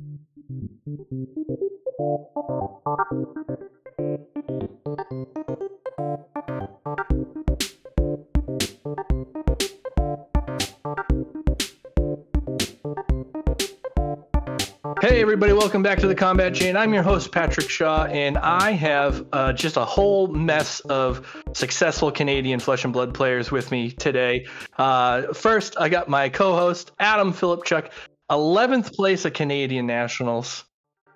Hey everybody, welcome back to the Combat Chain. I'm your host Patrick Shaw, and I have just a whole mess of successful Canadian Flesh and Blood players with me today. First, I got my co-host Adam Phillips, 11th place at Canadian Nationals.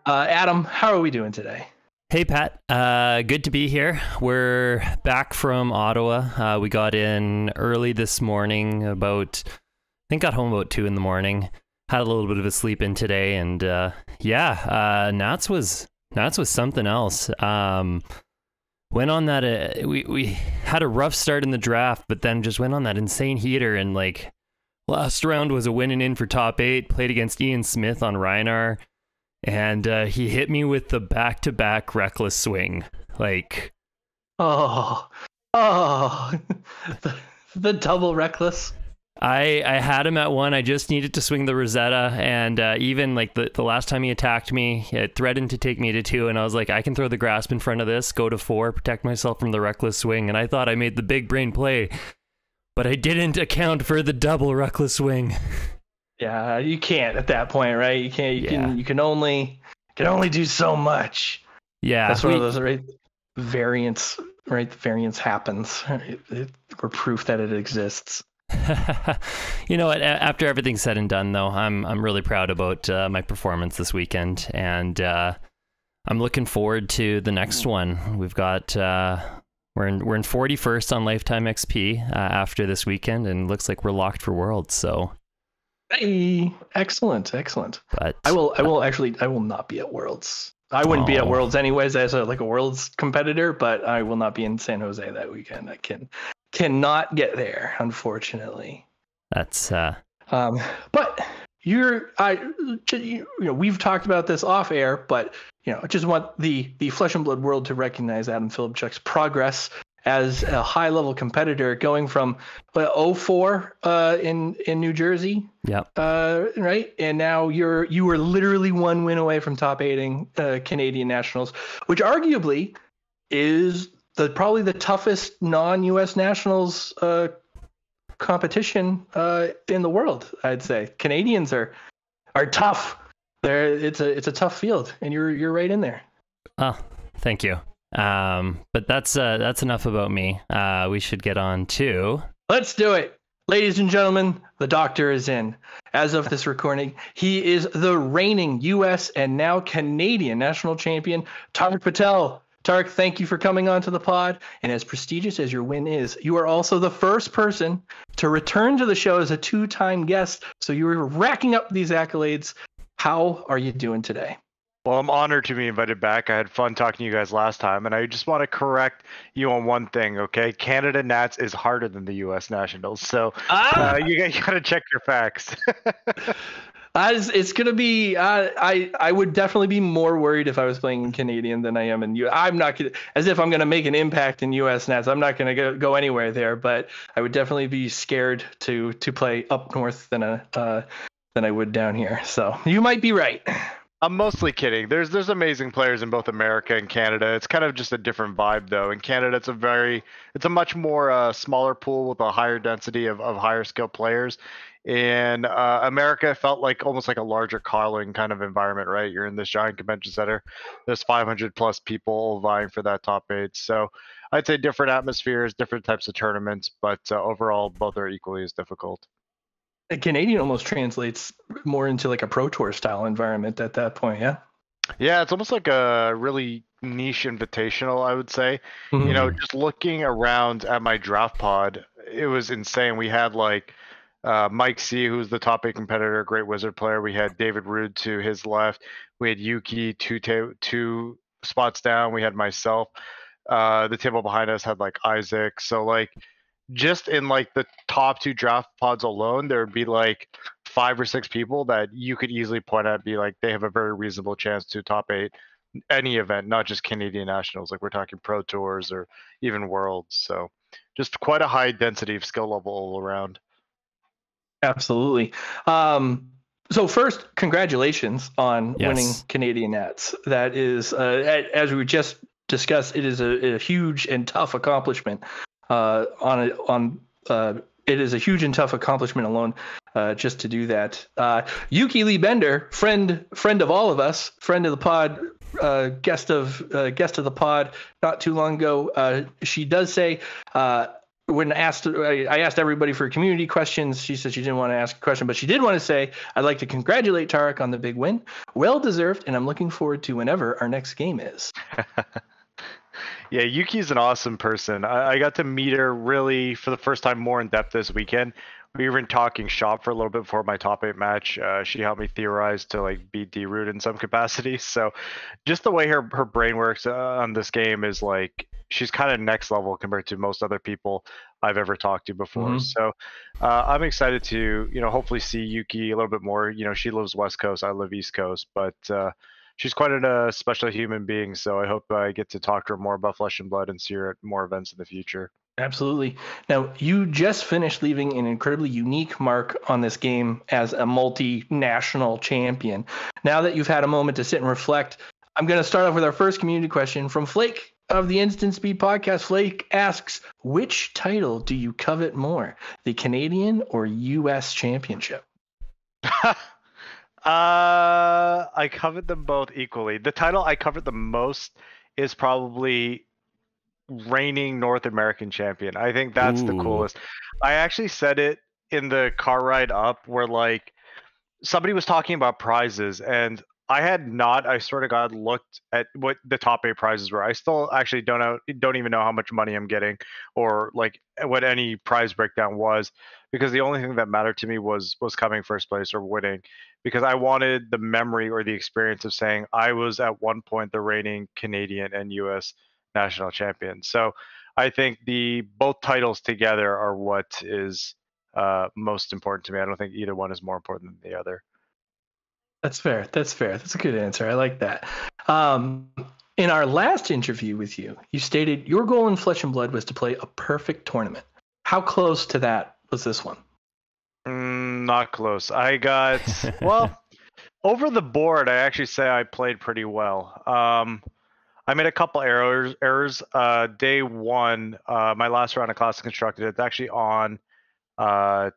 Adam, how are we doing today? Hey Pat, good to be here. We're back from Ottawa. We got in early this morning, I think got home about 2 in the morning. Had a little bit of a sleep in today, and Nats was something else. Went on that. We had a rough start in the draft, but then just went on that insane heater, and like last round was a winning in for top 8. Played against Ian Smith on Reinar, and he hit me with the back-to-back reckless swing. Like, the double reckless. I had him at 1. I just needed to swing the Rosetta, and even like the last time he attacked me, it threatened to take me to 2, and I was like, I can throw the grasp in front of this, go to 4, protect myself from the reckless swing, and I thought I made the big brain play, but I didn't account for the double reckless swing. Yeah, you can't at that point, right? You can't. You can only do so much. Yeah, that's one of those, right? Variance, right? The variance happens. We're proof that it exists. You know what? After everything's said and done, though, I'm really proud about my performance this weekend, and I'm looking forward to the next one. We've got we're in 41st on Lifetime XP after this weekend, and looks like we're locked for Worlds. So, hey, excellent. But I will not be at Worlds. I wouldn't be at Worlds anyways as a Worlds competitor, but I will not be in San Jose that weekend. I cannot get there, unfortunately. That's but we've talked about this off air, but I just want the Flesh and Blood world to recognize Adam Phillips' progress as a high level competitor, going from 04 in New Jersey. Yep. Right, and now you were literally 1 win away from top 8ing Canadian Nationals, which arguably is probably the toughest non-US Nationals competition in the world. I'd say Canadians are tough. It's a tough field, and you're right in there. Oh, thank you. But that's enough about me. We should get on to. Let's do it, ladies and gentlemen. The doctor is in. As of this recording, he is the reigning US and now Canadian national champion, Tariq Patel. Tariq, thank you for coming on to the pod. And as prestigious as your win is, you are also the first person to return to the show as a 2-time guest. So you were racking up these accolades. How are you doing today? Well, I'm honored to be invited back. I had fun talking to you guys last time, and I just want to correct you on one thing, okay? Canada Nats is harder than the U.S. Nationals, so you got to check your facts. It's going to be, I would definitely be more worried if I was playing in Canadian than I am in U.S. I'm not going to, as if I'm going to make an impact in U.S. Nats. I'm not going to go anywhere there, but I would definitely be scared to play up north than I would down here. So you might be right. I'm mostly kidding. There's amazing players in both America and Canada. It's kind of just a different vibe, though. In Canada, it's a much more smaller pool with a higher density of higher skill players. In America, felt like almost like a larger Carling kind of environment, right? You're in this giant convention center. There's 500 plus people vying for that top 8. So I'd say different atmospheres, different types of tournaments, but overall, both are equally as difficult. Canadian almost translates more into like a Pro Tour style environment at that point, yeah? Yeah, it's almost like a really niche invitational, I would say. Mm-hmm. Just looking around at my draft pod, it was insane. We had like Mike C, who's the top 8 competitor, great wizard player. We had David Rude to his left. We had Yuki two spots down. We had myself. The table behind us had like Isaac. So like just in like the top 2 draft pods alone, there would be like 5 or 6 people that you could easily point at, be like, they have a very reasonable chance to top 8 any event, not just Canadian Nationals. Like we're talking Pro Tours or even Worlds. So just quite a high density of skill level all around. Absolutely. So first, congratulations on winning Canadian Nats. That is, as we just discussed, it is a huge and tough accomplishment. It is a huge and tough accomplishment alone, just to do that. Yuki Bender, friend of all of us, friend of the pod, guest of the pod not too long ago. She does say, when asked, I asked everybody for community questions. She said she didn't want to ask a question, but she did want to say, I'd like to congratulate Tariq on the big win. Well deserved, and I'm looking forward to whenever our next game is. Yeah, Yuki's an awesome person. I got to meet her really for the first time more in depth this weekend. We were talking shop for a little bit before my top 8 match. She helped me theorize to like beat D-Root in some capacity. So just the way her brain works on this game is like, she's kind of next level compared to most other people I've ever talked to before. Mm-hmm. So I'm excited to, hopefully see Yuki a little bit more. She lives West Coast, I live East Coast, but she's quite a special human being. So I hope I get to talk to her more about Flesh and Blood and see her at more events in the future. Absolutely. Now, you just finished leaving an incredibly unique mark on this game as a multinational champion. Now that you've had a moment to sit and reflect, I'm going to start off with our first community question from Flake of the Instant Speed podcast. Flake asks, which title do you covet more, the Canadian or U.S. championship? I covet them both equally. The title I covet the most is probably reigning North American champion. I think that's the coolest. I actually said it in the car ride up where like somebody was talking about prizes and I had not, I swear to God, looked at what the top 8 prizes were. I still actually don't even know how much money I'm getting or like what any prize breakdown was, because the only thing that mattered to me was coming first place or winning, because I wanted the memory or the experience of saying I was at one point the reigning Canadian and US national champion. So I think both titles together are what is most important to me. I don't think either one is more important than the other. That's fair. That's a good answer. I like that. In our last interview with you, you stated your goal in Flesh and Blood was to play a perfect tournament. How close to that was this one? Not close. I got, well, over the board, I actually say I played pretty well. I made a couple errors. Day one, my last round of Classic Constructed, it's actually on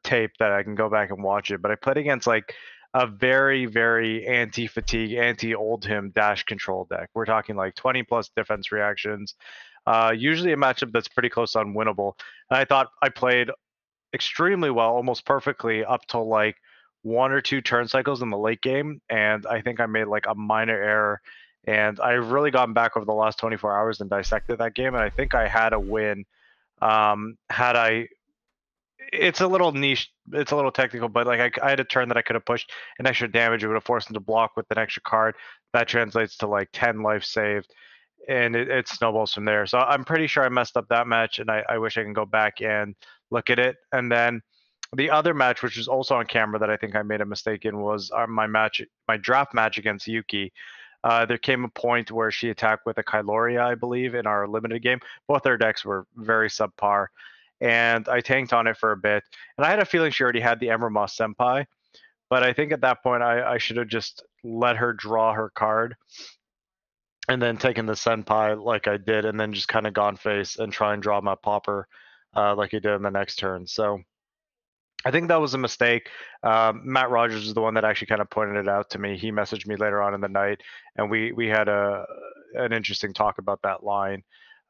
tape that I can go back and watch it. But I played against like a very, very anti-fatigue, anti-Oldham dash control deck. We're talking like 20 plus defense reactions. Usually a matchup that's pretty close to unwinnable. And I thought I played extremely well, almost perfectly up till like 1 or 2 turn cycles in the late game. And I think I made like a minor error. And I've really gone back over the last 24 hours and dissected that game. And I think I had a win. It's a little niche, it's a little technical, but like I had a turn that I could have pushed an extra damage. It would have forced him to block with an extra card. That translates to like 10 life saved. And it snowballs from there. So I'm pretty sure I messed up that match. And I wish I can go back and look at it. And then the other match, which was also on camera that I think I made a mistake in, was my draft match against Yuki. There came a point where she attacked with a Kyloria, I believe, in our limited game. Both their decks were very subpar, and I tanked on it for a bit. And I had a feeling she already had the Emermoss Senpai, but I think at that point I should have just let her draw her card and then taken the Senpai like I did, and then just kind of gone face and try and draw my popper like he did in the next turn. So I think that was a mistake. Matt Rogers is the one that actually kind of pointed it out to me. He messaged me later on in the night, and we had an interesting talk about that line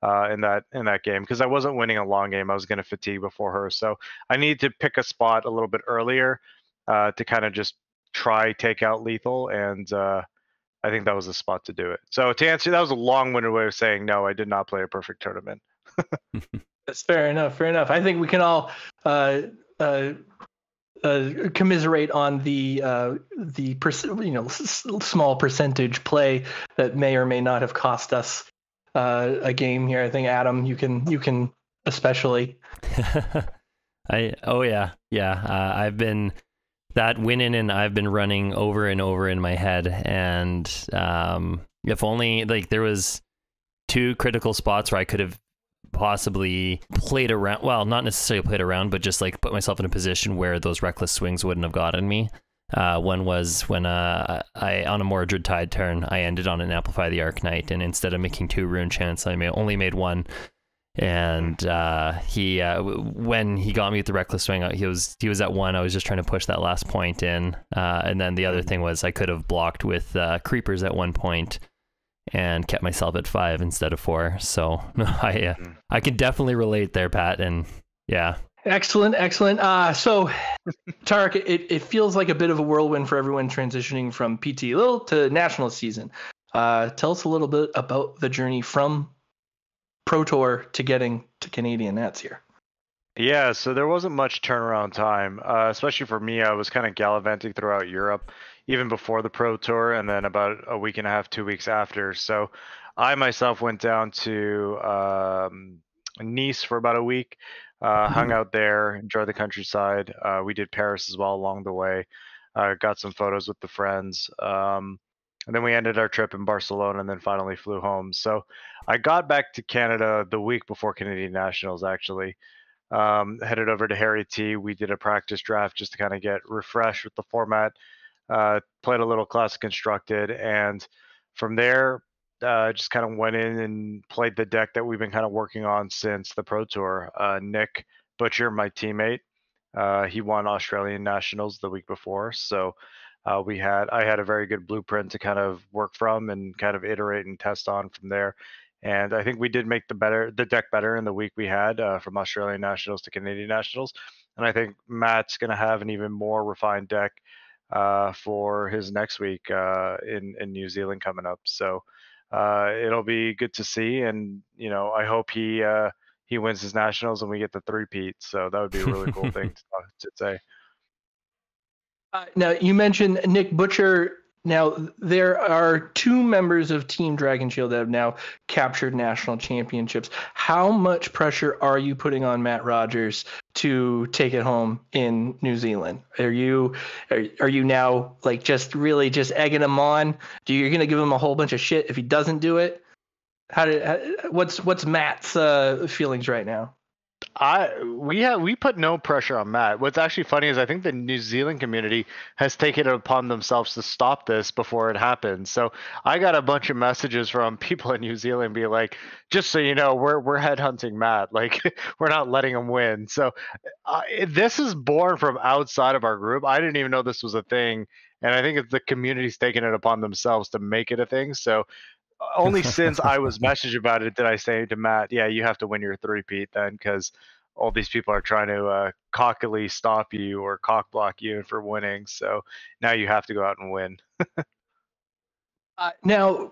in that game, because I wasn't winning a long game. I was going to fatigue before her, so I needed to pick a spot a little bit earlier to kind of just take out lethal, and I think that was the spot to do it. So to answer, that was a long-winded way of saying no, I did not play a perfect tournament. That's fair enough. I think we can all commiserate on the small percentage play that may or may not have cost us a game here. I think Adam, you can especially. I've been that winning, and I've been running over and over in my head, and if only like there was 2 critical spots where I could have possibly played around, well, not necessarily played around, but just like put myself in a position where those reckless swings wouldn't have gotten me. One was when I on a Mordred Tide turn, I ended on an Amplify the Arknight, and instead of making 2 rune chants, I only made 1. And he when he got me with the Reckless Swing, he was at 1. I was just trying to push that last point in, and then the other thing was I could have blocked with Creepers at 1 point and kept myself at 5 instead of 4. So I can definitely relate there, Pat, and yeah. Excellent. So, Tariq, it feels like a bit of a whirlwind for everyone transitioning from PT Lille to national season. Tell us a little bit about the journey from Pro Tour to getting to Canadian Nats here. Yeah, so there wasn't much turnaround time, especially for me. I was kind of gallivanting throughout Europe, even before the Pro Tour, and then about a week and a half, 2 weeks after. So I myself went down to Nice for about a week. Hung out there, enjoyed the countryside. We did Paris as well along the way. Got some photos with the friends. And then we ended our trip in Barcelona and then finally flew home. So I got back to Canada the week before Canadian Nationals, actually. Headed over to Harry T. We did a practice draft just to kind of get refreshed with the format. Played a little Classic Constructed. And from there, just kind of went in and played the deck that we've been kind of working on since the Pro Tour. Nick Butcher, my teammate, he won Australian Nationals the week before, so I had a very good blueprint to kind of work from and kind of iterate and test on from there. And I think we did make the deck better in the week we had from Australian Nationals to Canadian Nationals. And I think Matt's going to have an even more refined deck for his next week in New Zealand coming up. So it'll be good to see, and I hope he wins his nationals and we get the 3-peat. So that would be a really cool thing to say. Now you mentioned Nick Butcher. Now there are 2 members of Team Dragonshield that have now captured national championships. How much pressure are you putting on Matt Rogers to take it home in New Zealand? Are you now like just egging him on? You're going to give him a whole bunch of shit if he doesn't do it? What's Matt's feelings right now? We put no pressure on Matt. What's actually funny is I think the New Zealand community has taken it upon themselves to stop this before it happens. So I got a bunch of messages from people in New Zealand being like, just so you know, we're headhunting Matt. Like we're not letting him win. So this is born from outside of our group. I didn't even know this was a thing. And I think it's the community's taking it upon themselves to make it a thing. So only since I was messaged about it did I say to Matt, yeah, you have to win your 3-peat then, because all these people are trying to cockily stop you or cock block you for winning. So now you have to go out and win. Now,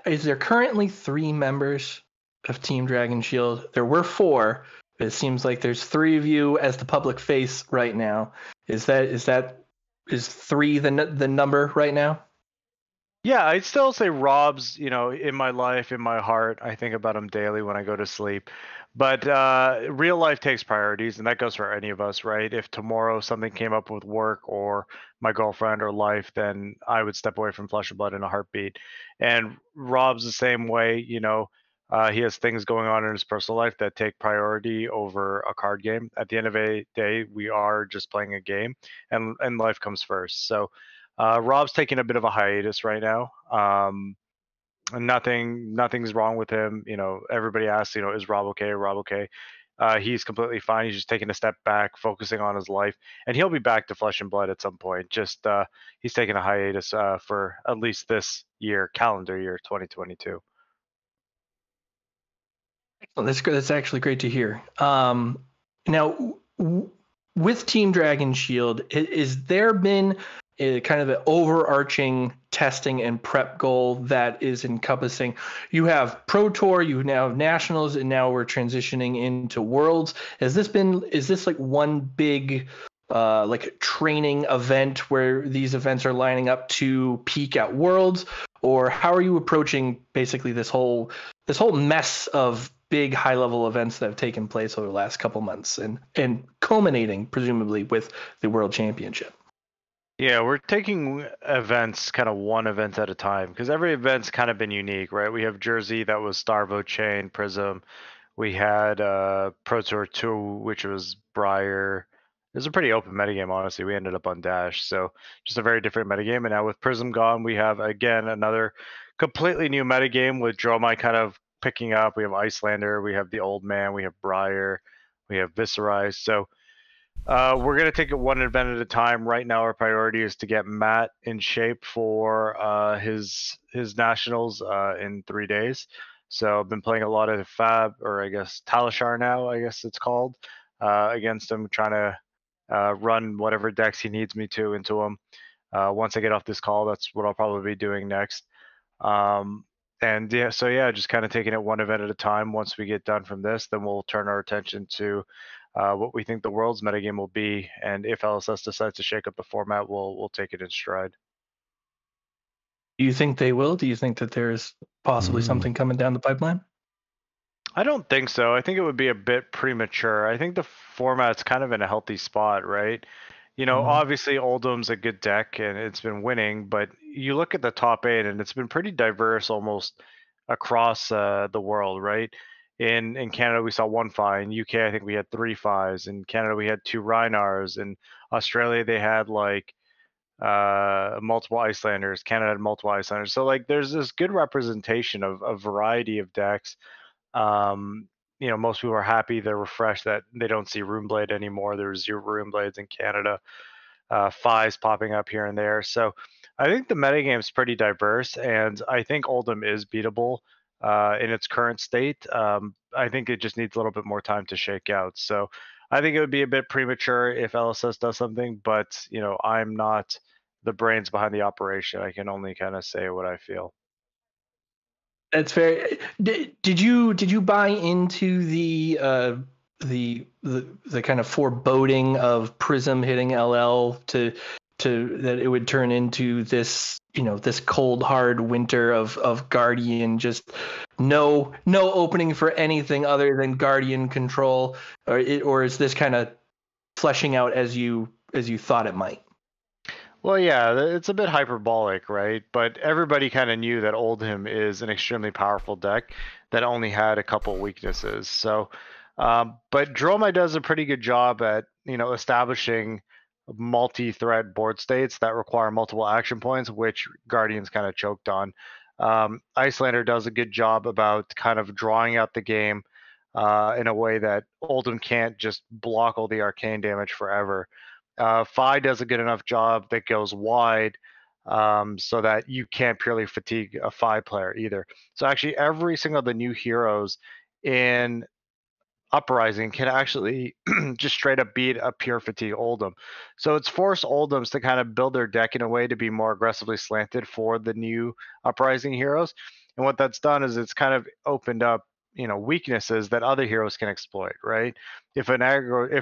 is there currently 3 members of Team Dragonshield? There were 4. But it seems like there's 3 of you as the public face right now. Is 3 the number right now? Yeah, I'd still say Rob's, in my life, in my heart. I think about him daily when I go to sleep. But real life takes priorities, and that goes for any of us, right? If tomorrow something came up with work or my girlfriend or life, then I would step away from Flesh and Blood in a heartbeat. And Rob's the same way, he has things going on in his personal life that take priority over a card game. At the end of the day, we are just playing a game, and life comes first. So Rob's taking a bit of a hiatus right now. Nothing's wrong with him. Everybody asks, is Rob okay? Rob okay? He's completely fine. He's just taking a step back, focusing on his life, and he'll be back to Flesh and Blood at some point. Just he's taking a hiatus for at least this year, calendar year 2022. Well, that's good. That's actually great to hear. Now, with Team Dragonshield, is there been kind of an overarching testing and prep goal that is encompassing? You have Pro Tour, you now have Nationals, and now we're transitioning into Worlds. Is this like one big like training event where these events are lining up to peak at Worlds, or how are you approaching basically this whole mess of big high level events that have taken place over the last couple months and culminating presumably with the World Championship? Yeah, we're taking events kind of one event at a time, because every event's kind of been unique, right? We have Jersey, that was Starvo Chain, Prism. We had Pro Tour 2, which was Briar, was a pretty open metagame, honestly. We ended up on Dash, so just a very different metagame. And now with Prism gone, we have again another completely new metagame with dromai kind of picking up. We have Icelander, we have the Old Man, we have Briar, we have Viscerize. So we're gonna take it one event at a time. Right now, our priority is to get Matt in shape for his nationals in 3 days. So I've been playing a lot of Fab, or I guess Talishar now, I guess it's called, against him, trying to run whatever decks he needs me to into him. Once I get off this call, that's what I'll probably be doing next. And yeah, so yeah, just kind of taking it one event at a time. Once we get done from this, then we'll turn our attention to what we think the world's metagame will be, and if LSS decides to shake up the format, we'll take it in stride. Do you think they will? Do you think that there's possibly something coming down the pipeline? I don't think so. I think it would be a bit premature. I think the format's kind of in a healthy spot, right? You know, obviously Oldham's a good deck and it's been winning, but you look at the top 8 and it's been pretty diverse almost across the world, right? In Canada we saw 1 5. In UK I think we had 3 5s. In Canada we had 2 Reinars. In Australia they had like multiple Icelanders. Canada had multiple Icelanders. So like there's this good representation of a variety of decks. You know, most people are happy, they're refreshed that they don't see Runeblade anymore. There's 0 Runeblades in Canada, 5s popping up here and there. So I think the metagame is pretty diverse, and I think Oldham is beatable in its current state. I think it just needs a little bit more time to shake out. So I think it would be a bit premature if LSS does something, but you know, I'm not the brains behind the operation. I can only kind of say what I feel. That's very. Did you buy into the kind of foreboding of Prism hitting LL to that it would turn into this, you know, this cold hard winter of Guardian, just no opening for anything other than Guardian control, or is this kind of fleshing out as you thought it might? Well, yeah, it's a bit hyperbolic, right? But everybody kind of knew that Oldham is an extremely powerful deck that only had a couple weaknesses. So, but Dromai does a pretty good job at, you know, establishing multi-threat board states that require multiple action points, which Guardians kind of choked on. Icelander does a good job about kind of drawing out the game in a way that Oldham can't just block all the arcane damage forever. Fi does a good enough job that goes wide so that you can't purely fatigue a Fi player either. So actually, every single of the new heroes in Uprising can actually just straight up beat a pure fatigue Oldham. So it's forced Oldhams to kind of build their deck in a way to be more aggressively slanted for the new Uprising heroes. And what that's done is it's kind of opened up, you know, weaknesses that other heroes can exploit, right? If an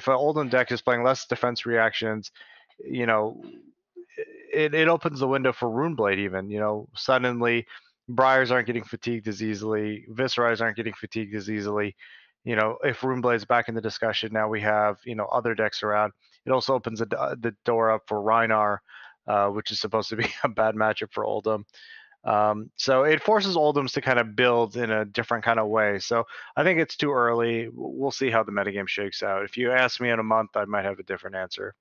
Oldham deck is playing less defense reactions, you know, it opens the window for Runeblade even. You know, suddenly Briars aren't getting fatigued as easily, Viscerize aren't getting fatigued as easily. You know, if Runeblade's back in the discussion, now we have, you know, other decks around. It also opens the door up for Reinar, which is supposed to be a bad matchup for Oldham. So it forces Oldhams to kind of build in a different kind of way. So I think it's too early. We'll see how the metagame shakes out. If you ask me in a month, I might have a different answer.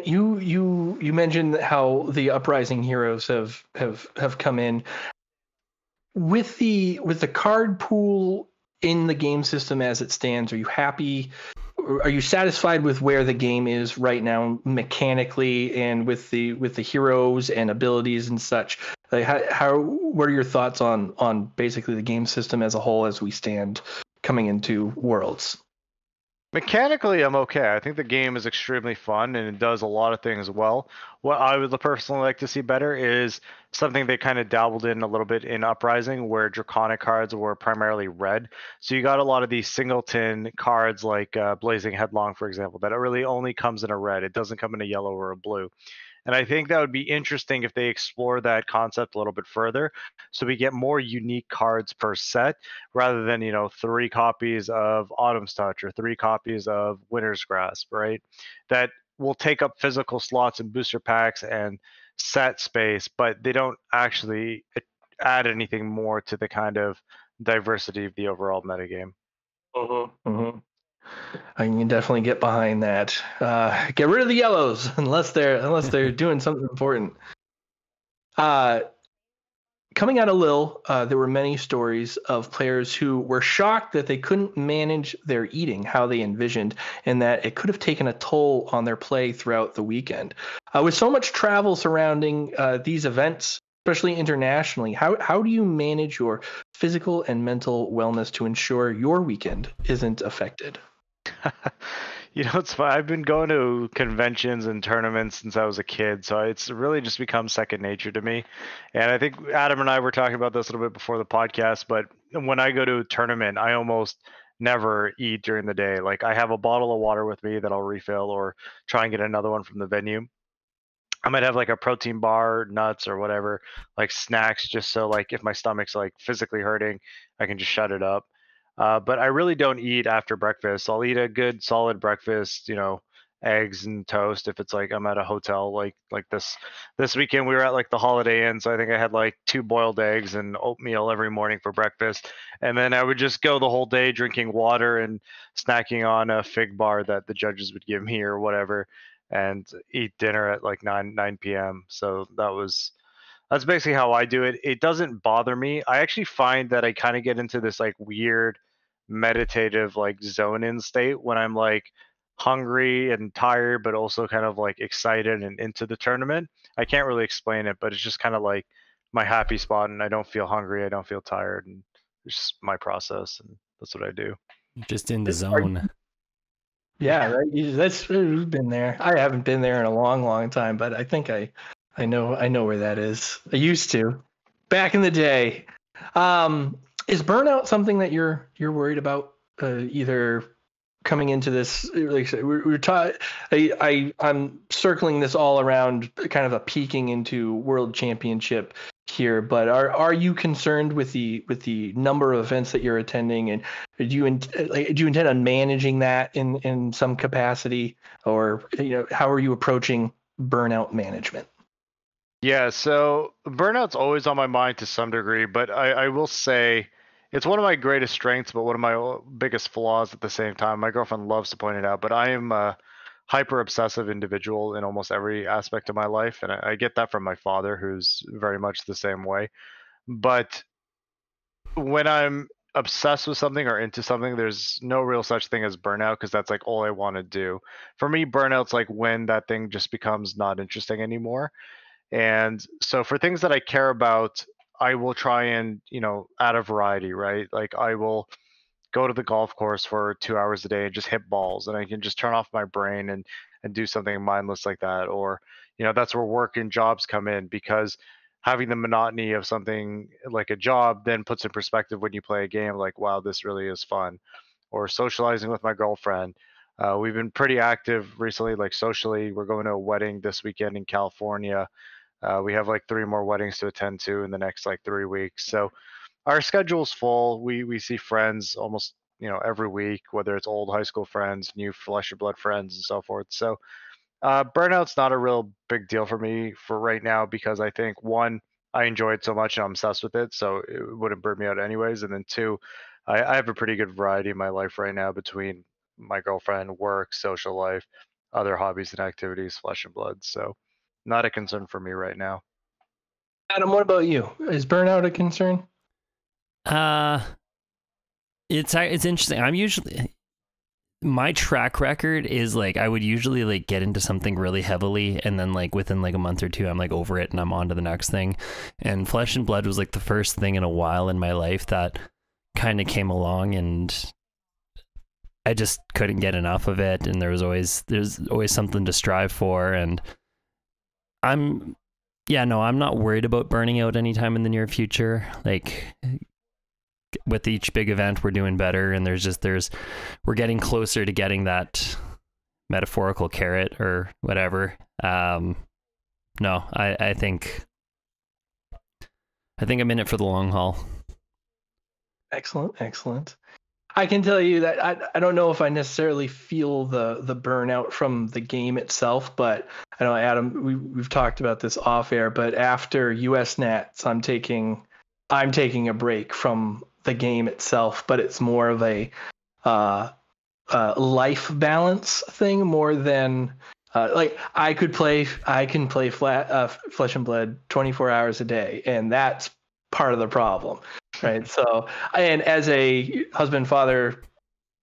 You mentioned how the Uprising heroes have come in with the card pool in the game system as it stands. Are you happy? Are you satisfied with where the game is right now mechanically and with the heroes and abilities and such? Like what are your thoughts on basically the game system as a whole as we stand coming into Worlds? Mechanically, I'm okay. I think the game is extremely fun and it does a lot of things well. What I would personally like to see better is something they kind of dabbled in a little bit in Uprising, where Draconic cards were primarily red. So you got a lot of these singleton cards like Blazing Headlong, for example, that it really only comes in a red. It doesn't come in a yellow or a blue. And I think that would be interesting if they explore that concept a little bit further, so we get more unique cards per set rather than, you know, 3 copies of Autumn's Touch or 3 copies of Winter's Grasp, right? That will take up physical slots and booster packs and set space, but they don't actually add anything more to the kind of diversity of the overall metagame. Mm-hmm. Mm-hmm. I can definitely get behind that. Get rid of the yellows unless they're doing something important. Coming out of Lille, there were many stories of players who were shocked that they couldn't manage their eating how they envisioned, and that it could have taken a toll on their play throughout the weekend. With so much travel surrounding these events, especially internationally, how do you manage your physical and mental wellness to ensure your weekend isn't affected? It's fun. I've been going to conventions and tournaments since I was a kid, so it's really just become second nature to me. And I think Adam and I were talking about this a little bit before the podcast, but when I go to a tournament, I almost never eat during the day. Like I have a bottle of water with me that I'll refill or try and get another one from the venue. I might have like a protein bar, nuts or whatever, like snacks, just so like if my stomach's like physically hurting, I can just shut it up. But I really don't eat after breakfast. I'll eat a good solid breakfast, eggs and toast if it's like I'm at a hotel like this weekend we were at like the Holiday Inn, so I think I had like 2 boiled eggs and oatmeal every morning for breakfast. And then I would just go the whole day drinking water and snacking on a fig bar that the judges would give me or whatever, and eat dinner at like 9 p.m. So that's basically how I do it. It doesn't bother me. I actually find that I kind of get into this like weird meditative like zone in state when I'm like hungry and tired, but also kind of like excited and into the tournament. I can't really explain it, but it's just kind of like my happy spot, and I don't feel hungry, I don't feel tired, and it's just my process, and that's what I do. Just in the zone. Yeah, right. We've been there. I haven't been there in a long, long time, but I think I know where that is. I used to, back in the day. Is burnout something that you're worried about? Either coming into this, like we're taught. I'm circling this all around kind of a peeking into World Championship here, but are you concerned with the number of events that you're attending, and do you intend on managing that in some capacity, or how are you approaching burnout management? Yeah, so burnout's always on my mind to some degree, but I will say it's one of my greatest strengths, but one of my biggest flaws at the same time. My girlfriend loves to point it out, but I am a hyper obsessive individual in almost every aspect of my life, and I get that from my father, who's very much the same way. But when I'm obsessed with something or into something, there's no real such thing as burnout because that's like all I want to do. For me, burnout's like when that thing just becomes not interesting anymore. And so for things that I care about, I will try and, add a variety, right? Like I will go to the golf course for 2 hours a day and just hit balls, and I can just turn off my brain and do something mindless like that. Or, that's where work and jobs come in, because having the monotony of something like a job then puts in perspective when you play a game like, wow, this really is fun. Or socializing with my girlfriend. We've been pretty active recently, like socially. We're going to a wedding this weekend in California. We have like 3 more weddings to attend to in the next like 3 weeks. So our schedule's full. We see friends almost every week, whether it's old high school friends, new flesh and blood friends, and so forth. So burnout's not a real big deal for me for right now, because I think one, I enjoy it so much and I'm obsessed with it, so it wouldn't burn me out anyways. And then two, I have a pretty good variety in my life right now between my girlfriend, work, social life, other hobbies and activities, flesh and blood. So not a concern for me right now. Adam, what about you? Is burnout a concern? It's interesting. I'm usually, my track record is like I would usually like get into something really heavily, and then like within like a month or two I'm like over it and I'm on to the next thing. And Flesh and Blood was like the first thing in a while in my life that kind of came along, and I just couldn't get enough of it, and there's always something to strive for. And I'm not worried about burning out anytime in the near future. Like with each big event we're doing better, and we're getting closer to getting that metaphorical carrot or whatever. No, I think I'm in it for the long haul. Excellent. I can tell you that I don't know if I necessarily feel the burnout from the game itself, but I know, Adam, we've talked about this off air, but after US Nats, I'm taking a break from the game itself, but it's more of a life balance thing more than like I can play Flesh and Blood 24 hours a day, and that's part of the problem, right? So, and as a husband, father,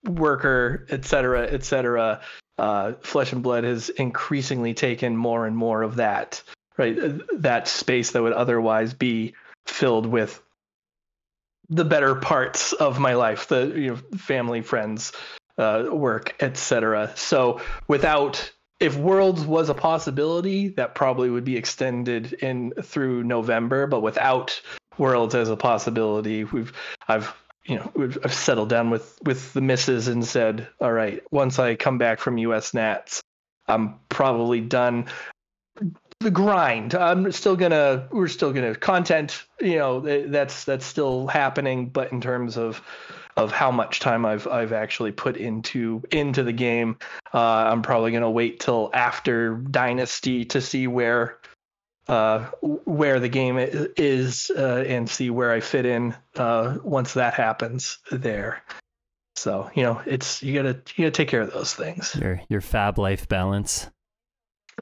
worker, etc., Flesh and Blood has increasingly taken more and more of that, right? That space that would otherwise be filled with the better parts of my life, the family, friends, work, etc. So if Worlds was a possibility, that probably would be extended in through November. But without Worlds as a possibility, I've settled down with the missus and said, all right, once I come back from US Nats, I'm probably done the grind. We're still gonna content, that's still happening, but in terms of how much time I've actually put into the game, I'm probably gonna wait till after Dynasty to see where the game is, and see where I fit in once that happens there. So it's you gotta take care of those things. Your fab life balance.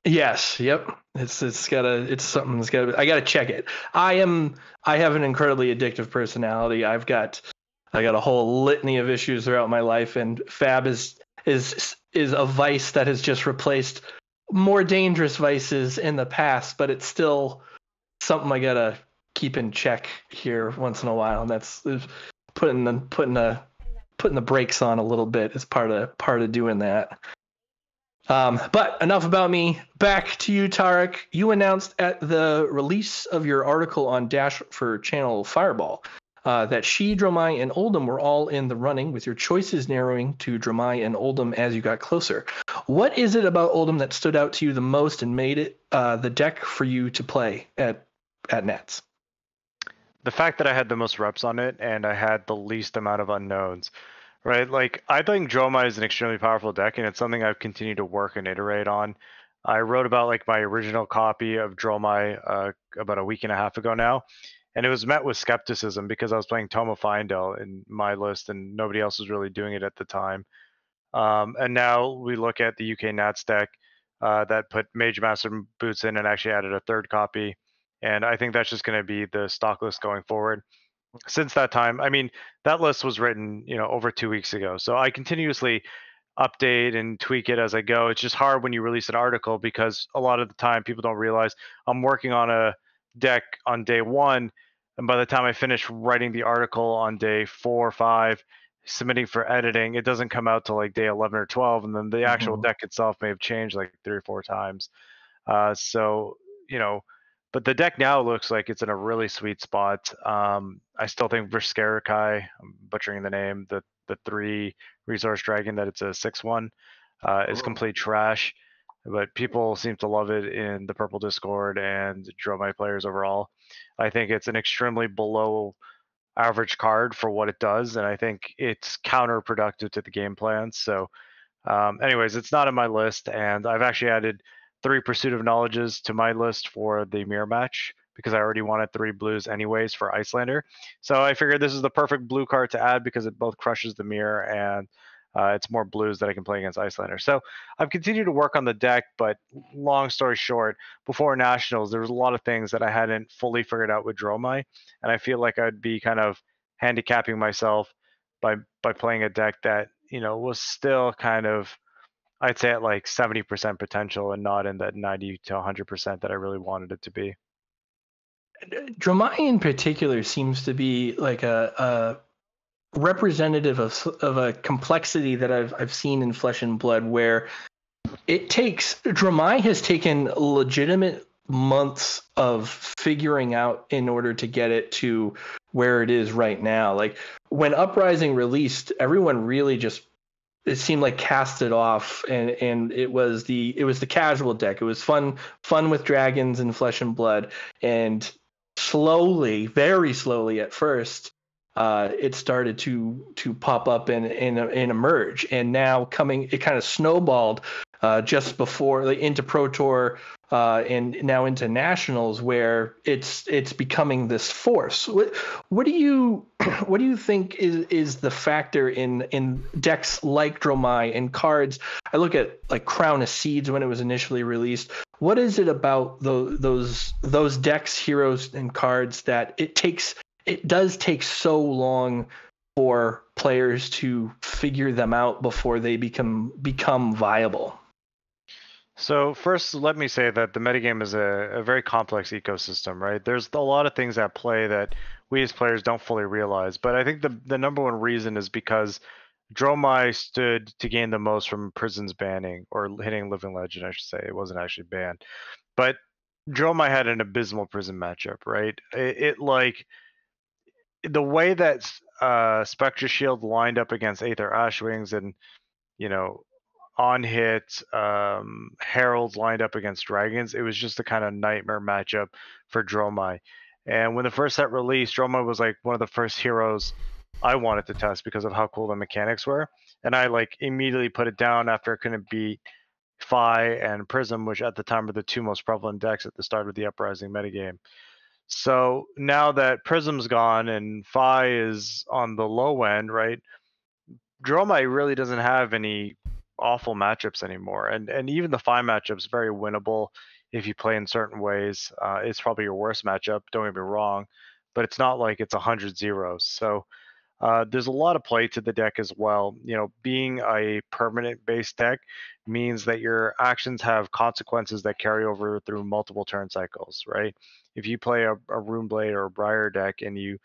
Yes. Yep. It's something that's I gotta check it. I have an incredibly addictive personality. I got a whole litany of issues throughout my life, and fab is a vice that has just replaced more dangerous vices in the past, but it's still something I gotta keep in check here once in a while, and that's putting the brakes on a little bit is part of doing that. But enough about me. Back to you, Tariq. You announced at the release of your article on Dash for Channel Fireball that She, Dromai, and Oldham were all in the running, with your choices narrowing to Dromai and Oldham as you got closer. What is it about Oldham that stood out to you the most and made it the deck for you to play at Nats? The fact that I had the most reps on it and I had the least amount of unknowns. Right, like I think Dromai is an extremely powerful deck, and it's something I've continued to work and iterate on. I wrote about like my original copy of Dromai about a week and a half ago now, and it was met with skepticism because I was playing Toma Findel in my list, and nobody else was really doing it at the time. And now we look at the UK Nats deck that put Mage Master Boots in and actually added a third copy, and I think that's just going to be the stock list going forward. Since that time, I mean, that list was written, over 2 weeks ago. So I continuously update and tweak it as I go. It's just hard when you release an article because a lot of the time people don't realize I'm working on a deck on day 1. And by the time I finish writing the article on day 4 or 5, submitting for editing, it doesn't come out till like day 11 or 12. And then the actual deck itself may have changed like 3 or 4 times. But the deck now looks like it's in a really sweet spot. I still think Kai, I'm butchering the name, the 3 resource dragon, that it's a 6/1, is complete trash. But people seem to love it in the Purple Discord and Dromai players overall. I think it's an extremely below average card for what it does, and I think it's counterproductive to the game plan. So anyways, it's not on my list, and I've actually added 3 Pursuit of Knowledges to my list for the mirror match because I already wanted 3 blues anyways for Icelander. So I figured this is the perfect blue card to add because it both crushes the mirror and it's more blues that I can play against Icelander. So I've continued to work on the deck, but long story short, before Nationals, there was a lot of things that I hadn't fully figured out with Dromai, and I feel like I'd be kind of handicapping myself by playing a deck that, was still kind of, I'd say at like 70% potential and not in that 90 to 100% that I really wanted it to be. Dromai in particular seems to be like a representative of a complexity that I've seen in Flesh and Blood, where Dromai has taken legitimate months of figuring out in order to get it to where it is right now. Like when Uprising released, everyone really just, it seemed like, cast it off, and it was the casual deck. It was fun with dragons and Flesh and Blood, and slowly, very slowly at first, it started to pop up and emerge, and now it kind of snowballed just before, like, into Pro Tour and now into Nationals, where it's becoming this force. What do you what do you think is the factor in decks like Dromai and cards? I look at like Crown of Seeds when it was initially released. What is it about those decks, heroes, and cards that it does take so long for players to figure them out before they become viable? So first, let me say that the metagame is a very complex ecosystem, right? There's a lot of things at play that we as players don't fully realize. But I think the number one reason is because Dromai stood to gain the most from Prison's banning, or hitting Living Legend, I should say. It wasn't actually banned. But Dromai had an abysmal Prison matchup, right? It like the way that Spectre Shield lined up against Aether Ashwings and, you know, on hit Heralds lined up against Dragons, it was just a kind of nightmare matchup for Dromai. And when the first set released, Dromai was like one of the first heroes I wanted to test because of how cool the mechanics were. And I like immediately put it down after I couldn't beat Phi and Prism, which at the time were the two most prevalent decks at the start of the Uprising metagame. So now that Prism's gone and Phi is on the low end, right? Dromai really doesn't have any awful matchups anymore, and even the Phi matchup's very winnable if you play in certain ways. It's probably your worst matchup. Don't get me wrong, but it's not like it's 100-0. So there's a lot of play to the deck as well. You know, being a permanent based deck means that your actions have consequences that carry over through multiple turn cycles, right? If you play a Runeblade or a Briar deck and you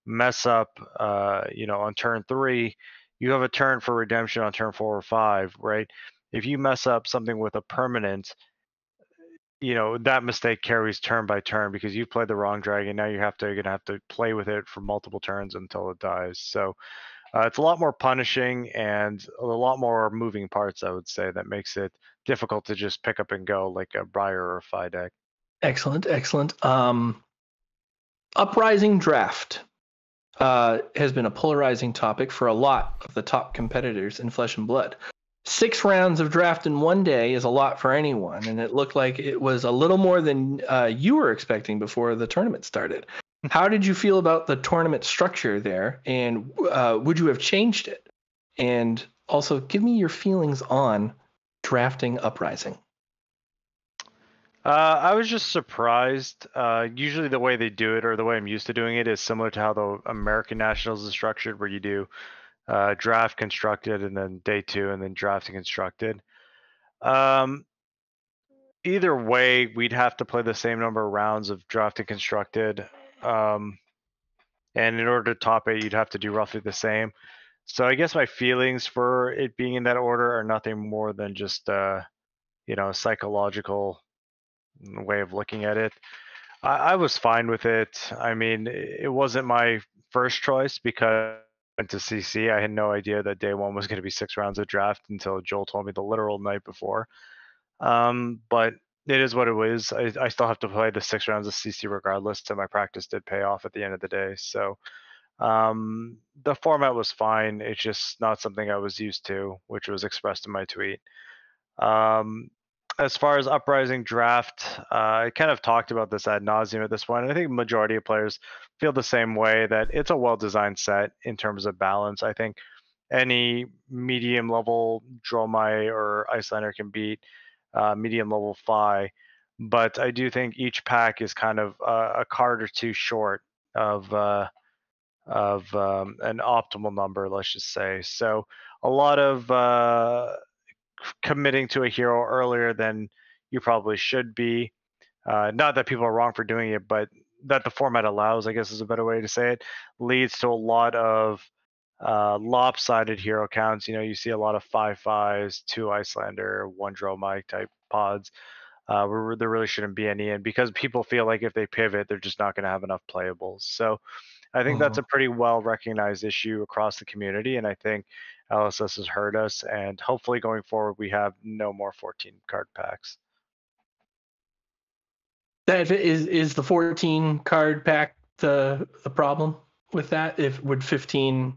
mess up, on turn 3, you have a turn for redemption on turn 4 or 5, right? If you mess up something with a permanent, that mistake carries turn by turn because you've played the wrong dragon. Now you're gonna have to play with it for multiple turns until it dies. So it's a lot more punishing and a lot more moving parts, I would say, that makes it difficult to just pick up and go like a Briar or a Phi deck. Excellent. Uprising Draft has been a polarizing topic for a lot of the top competitors in Flesh and Blood. 6 rounds of draft in one day is a lot for anyone, and it looked like it was a little more than you were expecting before the tournament started. How did you feel about the tournament structure there, and would you have changed it? And also, give me your feelings on drafting Uprising. I was just surprised. Usually the way they do it, or the way I'm used to doing it, is similar to how the American Nationals is structured, where you do draft constructed and then day 2 and then draft and constructed. Either way, we'd have to play the same number of rounds of draft and constructed. And in order to top it, you'd have to do roughly the same. So I guess my feelings for it being in that order are nothing more than just a psychological way of looking at it. I was fine with it. I mean, it wasn't my first choice because I went to CC. I had no idea that day 1 was going to be 6 rounds of draft until Joel told me the literal night before. But it is what it was. I still have to play the 6 rounds of CC regardless, and my practice did pay off at the end of the day. So the format was fine. It's just not something I was used to, which was expressed in my tweet. As far as Uprising Draft, I kind of talked about this ad nauseum at this point. And I think the majority of players feel the same way, that it's a well-designed set in terms of balance. I think any medium-level Dromai or Icelander can beat medium-level Phi. But I do think each pack is kind of a card or two short of an optimal number, let's just say. So a lot of committing to a hero earlier than you probably should be. Not that people are wrong for doing it, but that the format allows, I guess is a better way to say it, leads to a lot of lopsided hero counts. You see a lot of 5/5s, 2 Icelander, 1 Dromai type pods, where there really shouldn't be any. And because people feel like if they pivot, they're just not going to have enough playables. So I think that's a pretty well recognized issue across the community, and I think LSS has heard us, and hopefully going forward we have no more 14 card packs. That is the 14 card pack the problem with that? If would 15?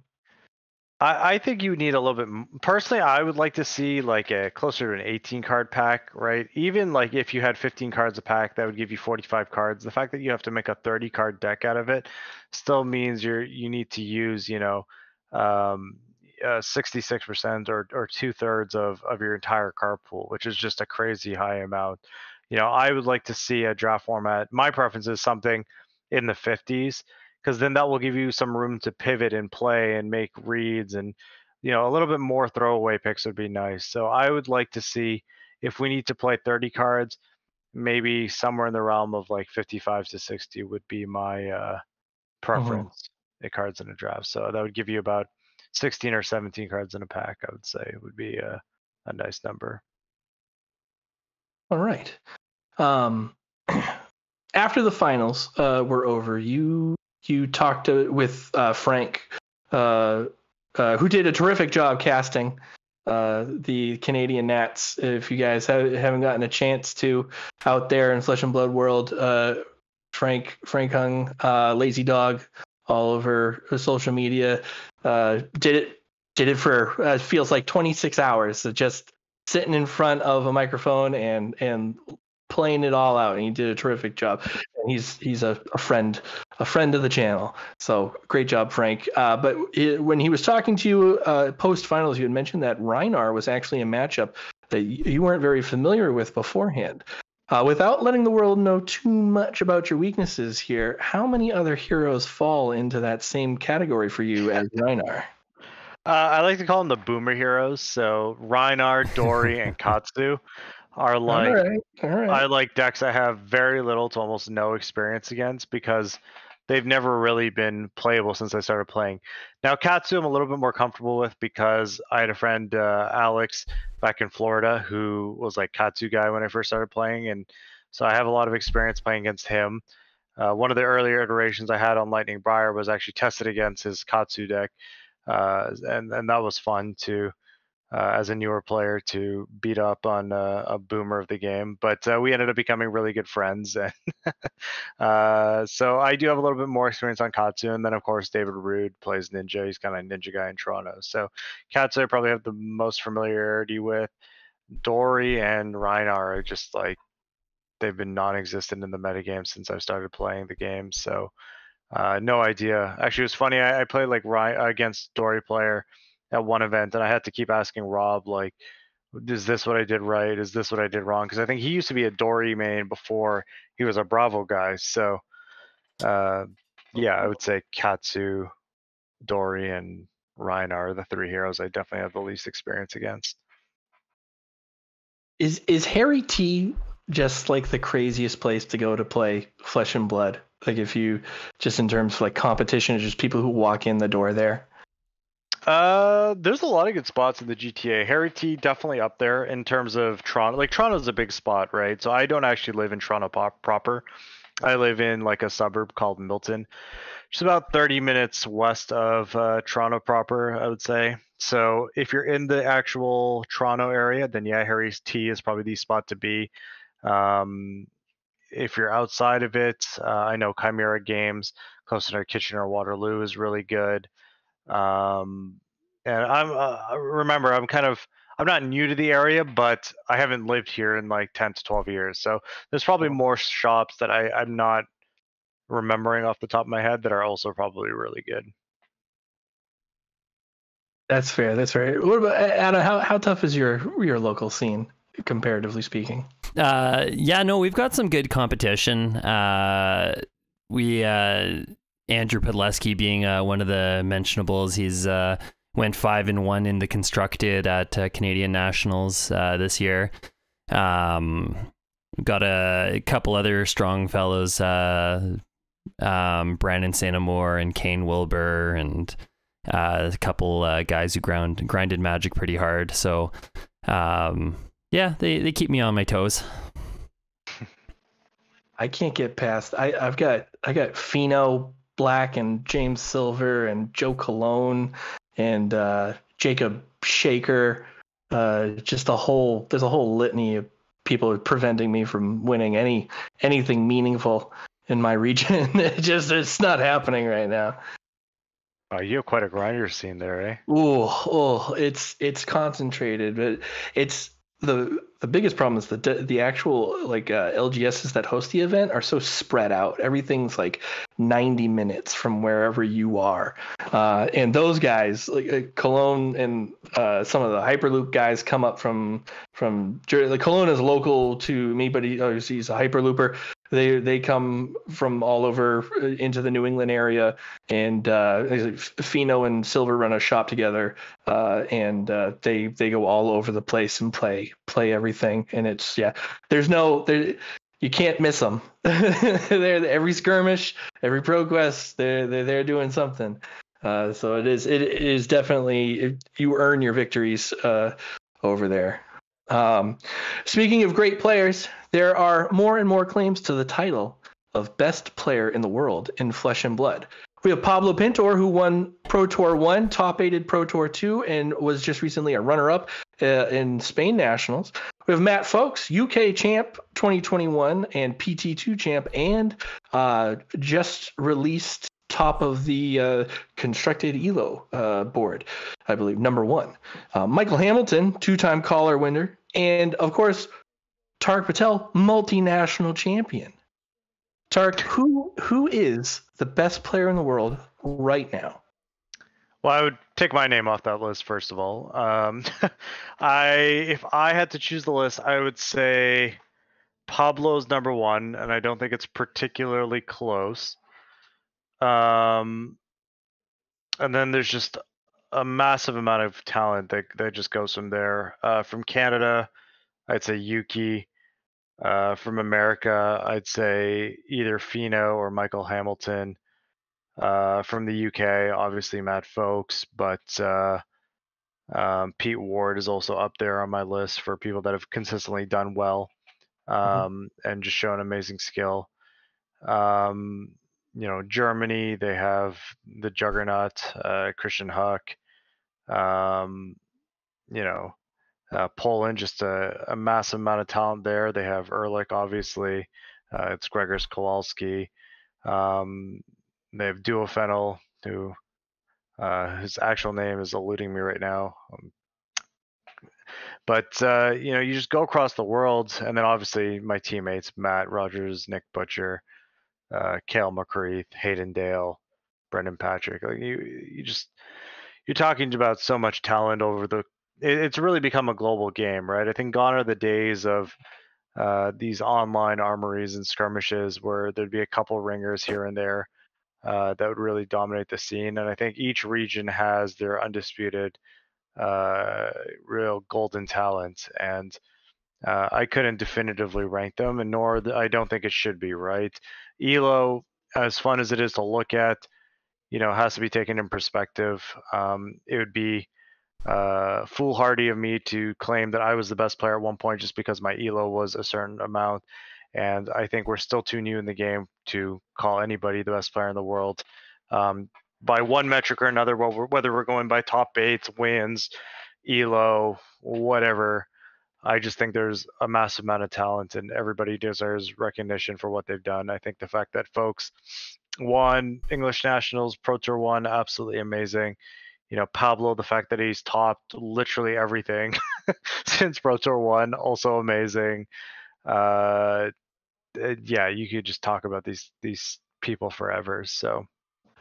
I think you need a little bit. Personally, I would like to see like a closer to an 18 card pack, right? Even like if you had 15 cards a pack, that would give you 45 cards. The fact that you have to make a 30 card deck out of it still means you need to use, 66% or 2/3 of your entire card pool, which is just a crazy high amount. I would like to see a draft format. My preference is something in the 50s, because then that will give you some room to pivot and play and make reads, and a little bit more throwaway picks would be nice. So I would like to see, if we need to play 30 cards, maybe somewhere in the realm of like 55 to 60 would be my preference at cards in a draft. So that would give you about 16 or 17 cards in a pack. I would say would be a nice number. All right. After the finals were over, you talked with Frank, who did a terrific job casting the Canadian Nats. If you guys haven't gotten a chance to out there in Flesh and Blood world, Frank hung Lazy Dog all over social media. Did it for feels like 26 hours, just sitting in front of a microphone and playing it all out, and he did a terrific job. And he's a friend of the channel. So great job, Frank. But when he was talking to you post finals, you had mentioned that Reinar was actually a matchup that you weren't very familiar with beforehand. Without letting the world know too much about your weaknesses here, how many other heroes fall into that same category for you as Reinar? I like to call them the boomer heroes. So Reinar, Dory, and Katsu are like, all right. I like decks I have very little to almost no experience against, because they've never really been playable since I started playing. Now Katsu I'm a little bit more comfortable with, because I had a friend, Alex, back in Florida, who was like Katsu guy when I first started playing, and so I have a lot of experience playing against him. One of the earlier iterations I had on Lightning Briar was actually tested against his Katsu deck, and that was fun to, as a newer player, to beat up on a boomer of the game. But we ended up becoming really good friends. And so I do have a little bit more experience on Katsu. And then, of course, David Rude plays Ninja. He's kind of a Ninja guy in Toronto. So Katsu I probably have the most familiarity with. Dory and Reinar are just like, they've been non-existent in the metagame since I started playing the game. So no idea. Actually, it was funny. I played like against Dory player at one event, and I had to keep asking Rob, like, is this what I did right? Is this what I did wrong? Because I think he used to be a Dory main before he was a Bravo guy. So yeah, I would say Katsu, Dory, and Reinar are the three heroes I definitely have the least experience against. Is Harry T just like the craziest place to go to play Flesh and Blood? Like, if you just in terms of like competition, just people who walk in the door there. There's a lot of good spots in the GTA. Harry T definitely up there in terms of Toronto. Like, Toronto's a big spot, right? So I don't actually live in Toronto proper. I live in like a suburb called Milton, which is about 30 minutes west of Toronto proper, I would say. So if you're in the actual Toronto area, then yeah, Harry T is probably the spot to be. If you're outside of it, I know Chimera Games, close to Kitchener Waterloo, is really good. And remember, I'm not new to the area, but I haven't lived here in like 10 to 12 years. So there's probably more shops that I'm not remembering off the top of my head that are also probably really good. That's fair. What about Adam? How tough is your local scene, comparatively speaking? Yeah, no, we've got some good competition. Andrew Podleski being one of the mentionables. He's went 5-1 in the constructed at Canadian Nationals this year. Got a couple other strong fellows, Brandon St. Amour and Kane Wilbur, and a couple guys who grinded Magic pretty hard. So yeah, they keep me on my toes. I can't get past. I got Fino Black and James Silver and Joe Cologne and Jacob Shaker. There's a whole litany of people preventing me from winning anything meaningful in my region. It's not happening right now. You have quite a grinder scene there, eh? It's concentrated, but it's the biggest problem is the actual like LGSs that host the event are so spread out. Everything's like 90 minutes from wherever you are, and those guys like Cologne and some of the Hyperloop guys come up from like Cologne is local to me, but he's a Hyperlooper. They come from all over into the New England area, and Fino and Silver run a shop together, and they go all over the place and play everything, and it's you can't miss them. They're every skirmish, every pro quest, they're doing something. So it is definitely you earn your victories over there. Speaking of great players, there are more and more claims to the title of best player in the world in Flesh and Blood. We have Pablo Pintor, who won Pro Tour 1, top-aided Pro Tour 2, and was just recently a runner-up in Spain Nationals. We have Matt Folks, UK champ 2021 and PT2 champ, and just released top of the constructed ELO board, I believe, number 1. Michael Hamilton, 2-time caller winner, and of course, Tariq Patel, multinational champion. Tariq, who is the best player in the world right now? Well, I would take my name off that list first of all. If I had to choose the list, I would say Pablo's number 1, and I don't think it's particularly close. And then there's just a massive amount of talent that just goes from there. From Canada, I'd say Yuki. From America, I'd say either Fino or Michael Hamilton. From the UK, obviously Matt Folks, but Pete Ward is also up there on my list for people that have consistently done well and just shown amazing skill. Germany, they have the juggernaut, Christian Huck. Poland, just a massive amount of talent there. They have Ehrlich, obviously. It's Gregors Kowalski. They have Duofenil, who his actual name is eluding me right now. But you just go across the world, and then obviously my teammates, Matt Rogers, Nick Butcher, Cale McCreath, Hayden Dale, Brendan Patrick. Like you're talking about so much talent it's really become a global game, right? I think gone are the days of these online armories and skirmishes where there'd be a couple ringers here and there that would really dominate the scene. And I think each region has their undisputed real golden talent. And I couldn't definitively rank them, and I don't think it should be, right? ELO, as fun as it is to look at, has to be taken in perspective. It would be foolhardy of me to claim that I was the best player at one point just because my ELO was a certain amount. And I think we're still too new in the game to call anybody the best player in the world. By one metric or another, whether we're going by top 8s, wins, ELO, whatever, I just think there's a massive amount of talent and everybody deserves recognition for what they've done. I think the fact that folks won English Nationals, Pro Tour 1, absolutely amazing. Pablo, the fact that he's topped literally everything since Pro Tour 1, also amazing. Yeah, you could just talk about these people forever. So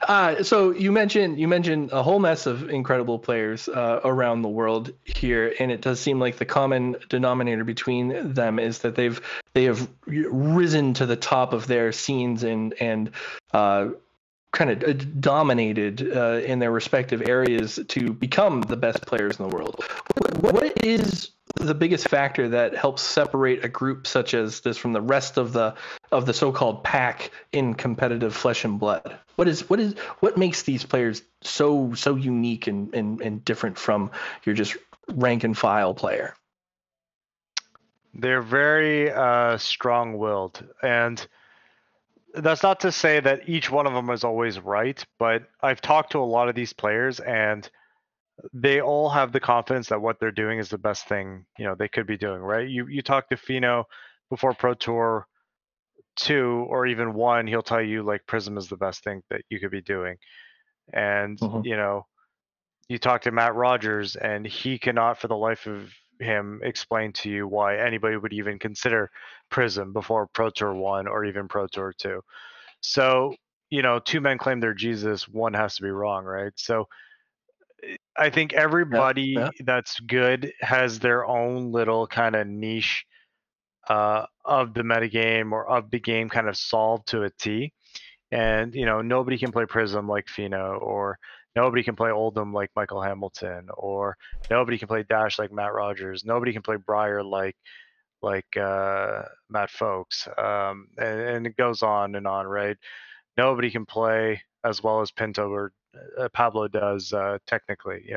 you mentioned a whole mess of incredible players around the world here, and it does seem like the common denominator between them is that they have risen to the top of their scenes and kind of dominated in their respective areas to become the best players in the world. What is the biggest factor that helps separate a group such as this from the rest of the so-called pack in competitive Flesh and Blood? What makes these players so unique and different from your just rank and file player? They're very strong-willed, and that's not to say that each one of them is always right, but I've talked to a lot of these players and they all have the confidence that what they're doing is the best thing, they could be doing, right? You talk to Fino before Pro Tour 2 or even 1, he'll tell you like Prism is the best thing that you could be doing. And Mhm. you talk to Matt Rogers, and he cannot for the life of him explain to you why anybody would even consider Prism before Pro Tour 1 or even Pro Tour 2. So, two men claim they're Jesus, one has to be wrong, right? So I think Yeah. Yeah. everybody that's good has their own little kind of niche of the metagame or of the game kind of solved to a T. And nobody can play Prism like Fino, or nobody can play Oldham like Michael Hamilton, or nobody can play Dash like Matt Rogers. Nobody can play Briar like Matt Folks, and it goes on and on, right? Nobody can play as well as Pinto or Pablo does technically.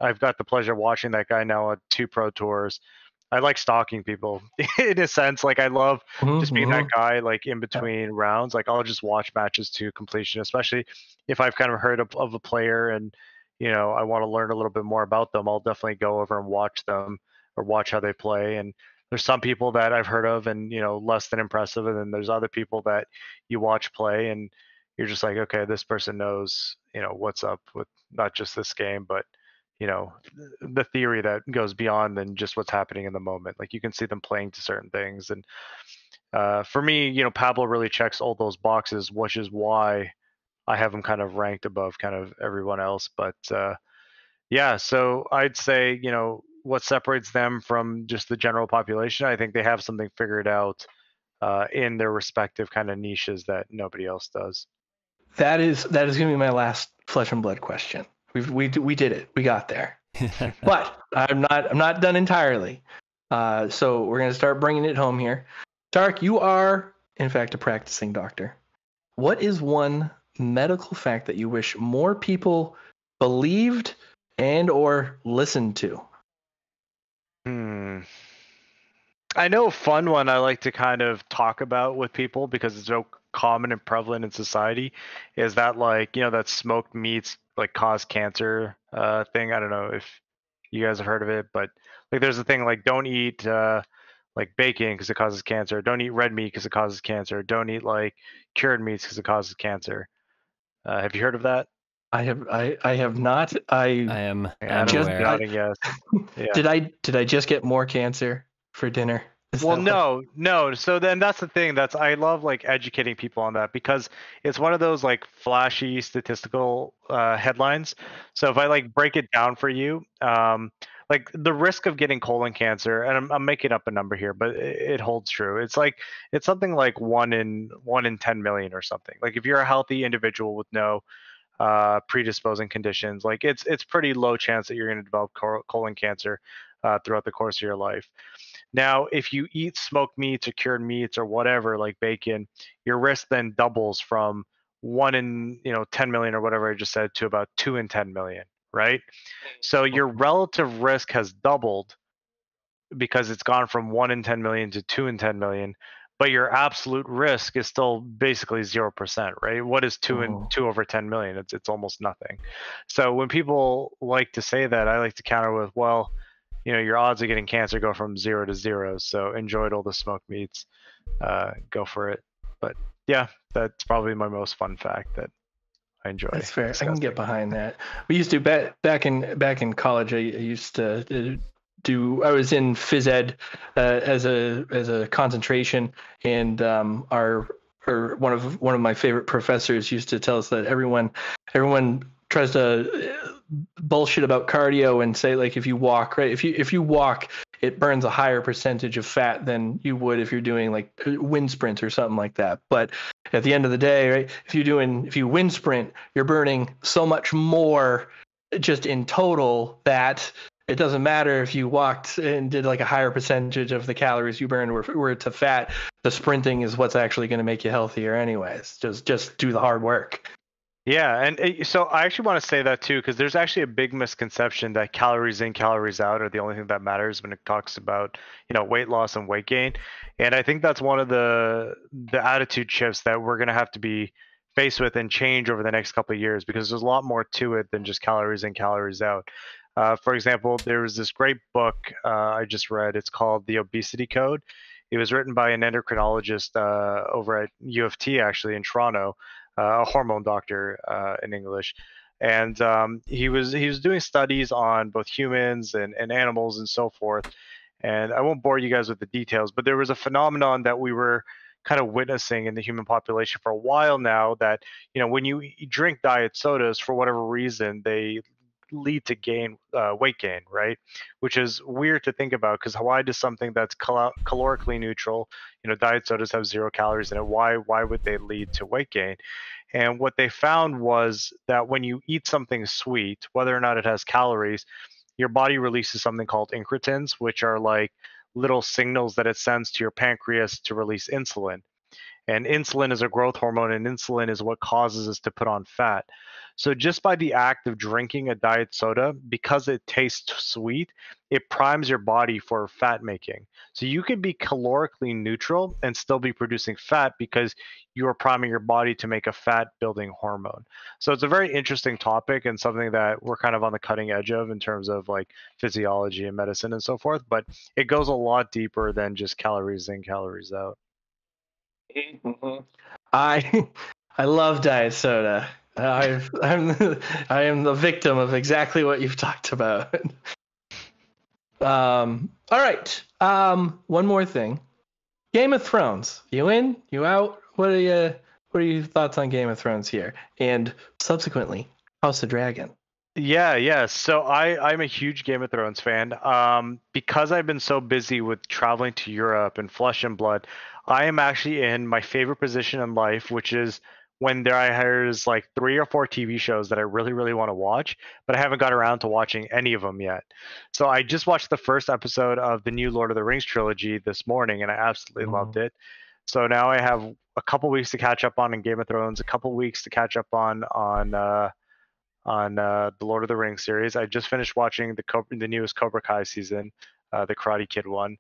I've got the pleasure of watching that guy now at 2 Pro Tours. I like stalking people in a sense. Like I love just being that Mhm. guy, like in Yeah. between rounds. Like I'll just watch matches to completion, especially if I've kind of heard of a player and I want to learn a little bit more about them. I'll definitely go over and watch them or watch how they play. And there's some people that I've heard of and less than impressive, and then there's other people that you watch play and you're just like, okay, this person knows what's up with not just this game, but you know the theory that goes beyond than just what's happening in the moment. Like you can see them playing to certain things, and for me, Pablo really checks all those boxes, which is why I have him kind of ranked above kind of everyone else. But yeah, so I'd say what separates them from just the general population, I think they have something figured out in their respective kind of niches that nobody else does. That is going to be my last flesh and blood question. We did it. We got there. But I'm not done entirely. So we're going to start bringing it home here. Tariq, you are in fact a practicing doctor. What is one medical fact that you wish more people believed and or listened to? I know a fun one I like to kind of talk about with people because it's so common and prevalent in society is that like, that smoked meats like cause cancer thing. I don't know if you guys have heard of it, but like there's a thing like don't eat like bacon because it causes cancer. Don't eat red meat because it causes cancer. Don't eat like cured meats because it causes cancer. Have you heard of that? I have not. I am just aware. Nodding yes. Yeah. did I just get more cancer for dinner? Well, no. So then that's the thing. I love like educating people on that because it's one of those like flashy statistical headlines. So if I like break it down for you, like the risk of getting colon cancer, and I'm making up a number here, but it holds true. It's something like 1 in 10 million or something. Like if you're a healthy individual with no predisposing conditions, like it's pretty low chance that you're going to develop colon cancer throughout the course of your life. Now, if you eat smoked meats or cured meats or whatever, like bacon, your risk then doubles from 1 in 10 million or whatever I just said to about 2 in 10 million, right? So your relative risk has doubled because it's gone from 1 in 10 million to 2 in 10 million, but your absolute risk is still basically 0%, right? What is two over 10 million? It's almost nothing. So when people like to say that, I like to counter with, well, your odds of getting cancer go from 0 to 0. So enjoyed all the smoked meats. Go for it. But yeah, that's probably my most fun fact that I enjoy. That's fair. Discussing. I can get behind that. We used to back in college. I used to do. I was in phys ed as a concentration, and one of my favorite professors used to tell us that everyone tries to bullshit about cardio and say like if you walk, right, if you walk, it burns a higher percentage of fat than you would if you're doing like wind sprint or something like that. But at the end of the day, right, if you wind sprint, you're burning so much more just in total that it doesn't matter if you walked and did like a higher percentage of the calories you burned were to fat. The sprinting is what's actually going to make you healthier anyways. Just do the hard work. Yeah, and so I actually want to say that too, because there's actually a big misconception that calories in, calories out are the only thing that matters when it talks about weight loss and weight gain, and I think that's one of the attitude shifts that we're gonna have to be faced with and change over the next couple of years because there's a lot more to it than just calories in, calories out. For example, there was this great book I just read. It's called The Obesity Code. It was written by an endocrinologist over at U of T, actually, in Toronto, a hormone doctor in English. And he was doing studies on both humans and animals and so forth. And I won't bore you guys with the details, but there was a phenomenon that we were kind of witnessing in the human population for a while now, that when you drink diet sodas, for whatever reason, they lead to weight gain, right? Which is weird to think about, because why does something that's calorically neutral, diet sodas have 0 calories in it, why would they lead to weight gain? And what they found was that when you eat something sweet, whether or not it has calories, your body releases something called incretins, which are like little signals that it sends to your pancreas to release insulin. And insulin is a growth hormone, and insulin is what causes us to put on fat. So just by the act of drinking a diet soda, because it tastes sweet, it primes your body for fat making. So you can be calorically neutral and still be producing fat because you are priming your body to make a fat building hormone. So it's a very interesting topic and something that we're kind of on the cutting edge of in terms of like physiology and medicine and so forth. But it goes a lot deeper than just calories in, calories out. Mm-hmm. I love diet soda. I am the victim of exactly what you've talked about. All right. One more thing. Game of Thrones. You in? You out? What are your thoughts on Game of Thrones here? And subsequently, House of Dragon. Yeah. So I'm a huge Game of Thrones fan. Because I've been so busy with traveling to Europe and Flesh and Blood, I am actually in my favorite position in life, which is when there's like 3 or 4 TV shows that I really, really want to watch, but I haven't got around to watching any of them yet. So I just watched the first episode of the new Lord of the Rings trilogy this morning, and I absolutely loved it. So now I have a couple weeks to catch up on in Game of Thrones, a couple weeks to catch up on the Lord of the Rings series. I just finished watching the newest Cobra Kai season, the Karate Kid one.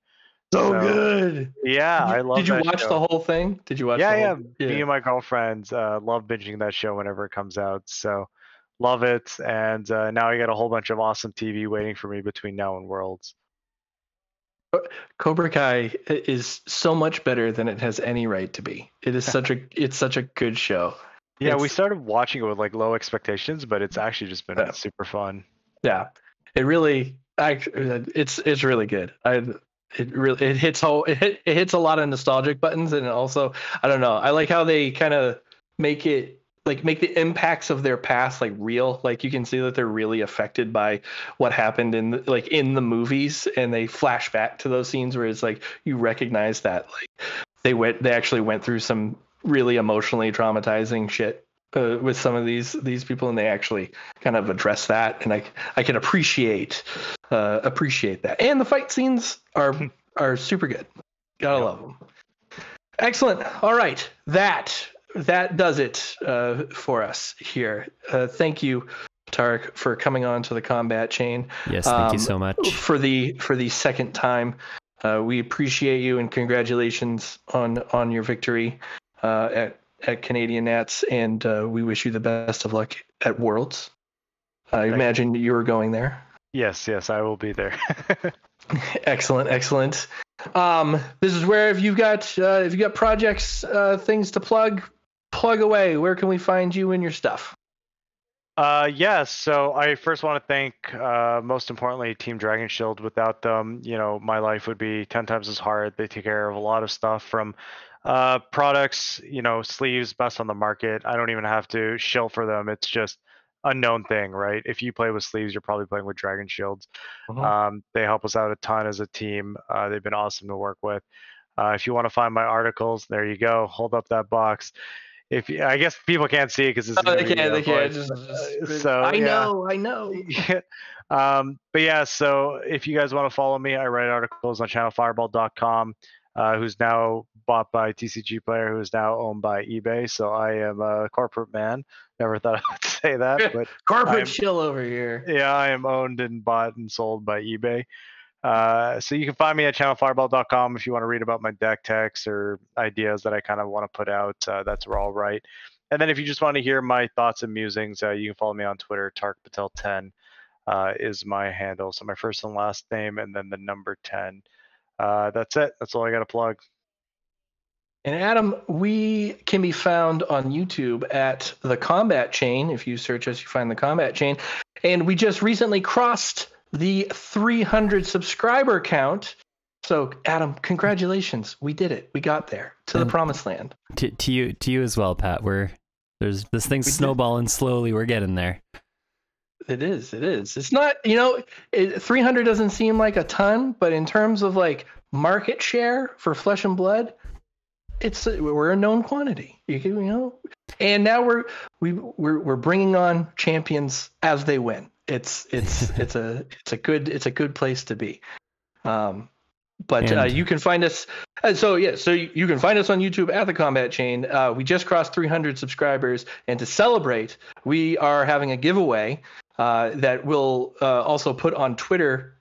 So good. Yeah, I love Did you that watch show. the whole thing? Did you watch Yeah, the yeah. whole Me and my girlfriends love binging that show whenever it comes out. So love it. And now I got a whole bunch of awesome TV waiting for me between now and Worlds. Cobra Kai is so much better than it has any right to be. It's such a good show. Yeah, we started watching it with like low expectations, but it's actually just been super fun. Yeah, it really, it's really good. It hits a lot of nostalgic buttons, and also I don't know. I like how they kind of make the impacts of their past like real. Like you can see that they're really affected by what happened in the movies, and they flash back to those scenes where it's like you recognize that like they actually went through some really emotionally traumatizing shit with some of these people, and they actually kind of address that, and I can appreciate that. And the fight scenes are super good. Gotta love them. Excellent. All right, that does it for us here. Thank you, Tariq, for coming on to the combat chain. Yes, thank you so much for the second time. We appreciate you, and congratulations on your victory at Canadian Nats, and we wish you the best of luck at Worlds. I imagine you were going there. Yes, I will be there. Excellent. This is where if you've got projects, things to plug away. Where can we find you and your stuff? So I first want to thank, most importantly, Team Dragonshield. Without them, my life would be 10 times as hard. They take care of a lot of stuff from products, sleeves, best on the market. I don't even have to shill for them. It's just a known thing, right? If you play with sleeves, you're probably playing with Dragonshields. They help us out a ton as a team. They've been awesome to work with. If you want to find my articles, there you go. Hold up that box. I guess people can't see it because it's. They can't. So I know. But yeah, so if you guys want to follow me, I write articles on channelfireball.com, who's now bought by TCG Player, who is now owned by eBay. So I am a corporate man. Never thought I would say that, but corporate chill over here. Yeah, I am owned and bought and sold by eBay. So you can find me at channelfireball.com if you want to read about my deck techs or ideas that I kind of want to put out. That's where I'll write. And then if you just want to hear my thoughts and musings, you can follow me on Twitter. Tariq Patel 10 is my handle. So my first and last name, and then the number 10. That's it. That's all I got to plug. And Adam, we can be found on YouTube at The Combat Chain. If you search us, you find The Combat Chain. And we just recently crossed the 300 subscriber count. So, Adam, congratulations. We did it. We got there to the promised land. To you as well, Pat. This thing's snowballing slowly. We're getting there. It is. It's not, 300 doesn't seem like a ton, but in terms of like market share for Flesh and Blood, we're a known quantity, and now we're bringing on champions as they win. It's a good place to be. But you can find us. So you can find us on YouTube at The Combat Chain. We just crossed 300 subscribers, and to celebrate, we are having a giveaway that we'll also put on Twitter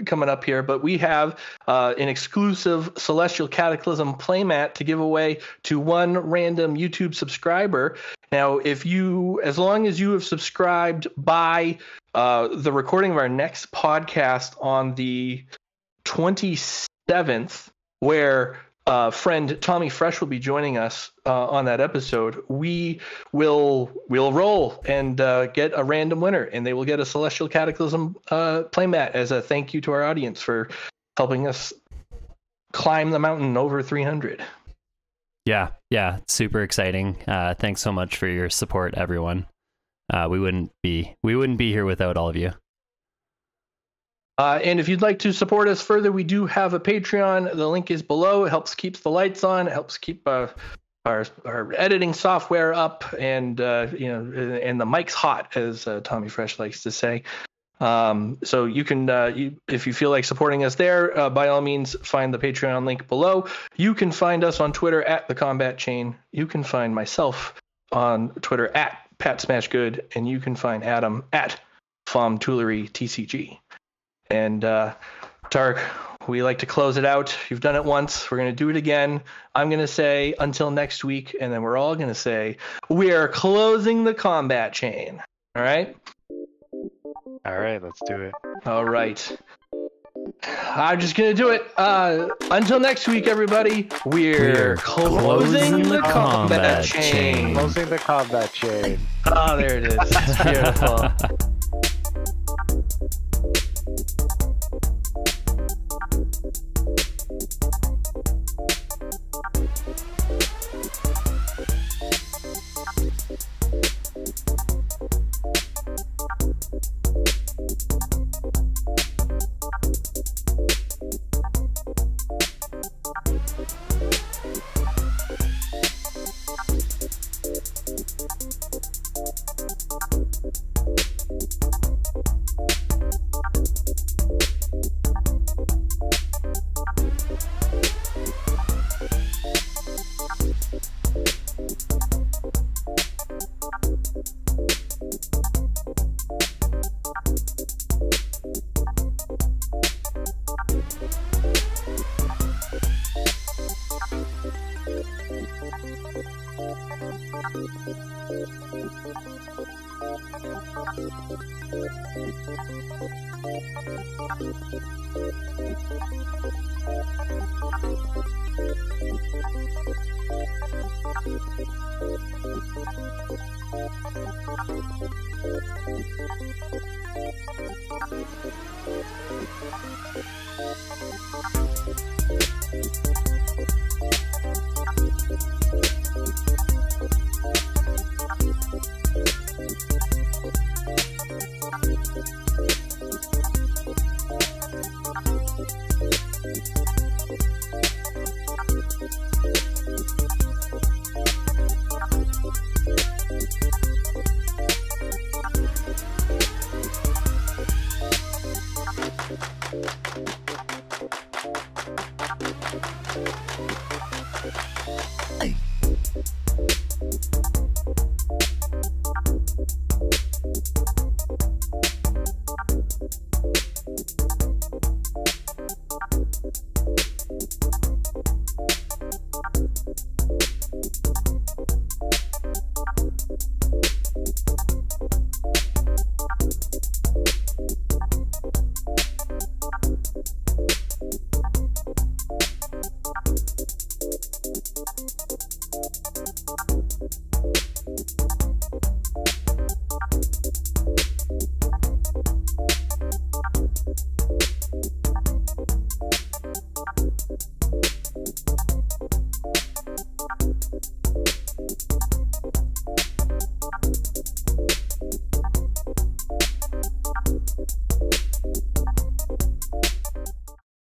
coming up here. But we have an exclusive Celestial Cataclysm playmat to give away to one random YouTube subscriber. Now, as long as you have subscribed by the recording of our next podcast on the 27th, where friend Tommy Fresh will be joining us on that episode, we'll roll and get a random winner, and they will get a Celestial Cataclysm playmat as a thank you to our audience for helping us climb the mountain over 300. Yeah, super exciting. Thanks so much for your support, everyone. We wouldn't be here without all of you. And if you'd like to support us further, we do have a Patreon. The link is below. It helps keep the lights on. It helps keep our editing software up, and and the mic's hot, as Tommy Fresh likes to say. So you can, if you feel like supporting us there, by all means, find the Patreon link below. You can find us on Twitter at The Combat Chain. You can find myself on Twitter at Pat Smashgood, and you can find Adam at FomTooleryTCG. And Tariq, we like to close it out. You've done it once. We're going to do it again. I'm going to say until next week, and then we're all going to say we are closing the combat chain. All right? All right, let's do it. All right. I'm just going to do it. Until next week, everybody, we're closing the combat chain. Closing the combat chain. Oh, there it is. It's beautiful.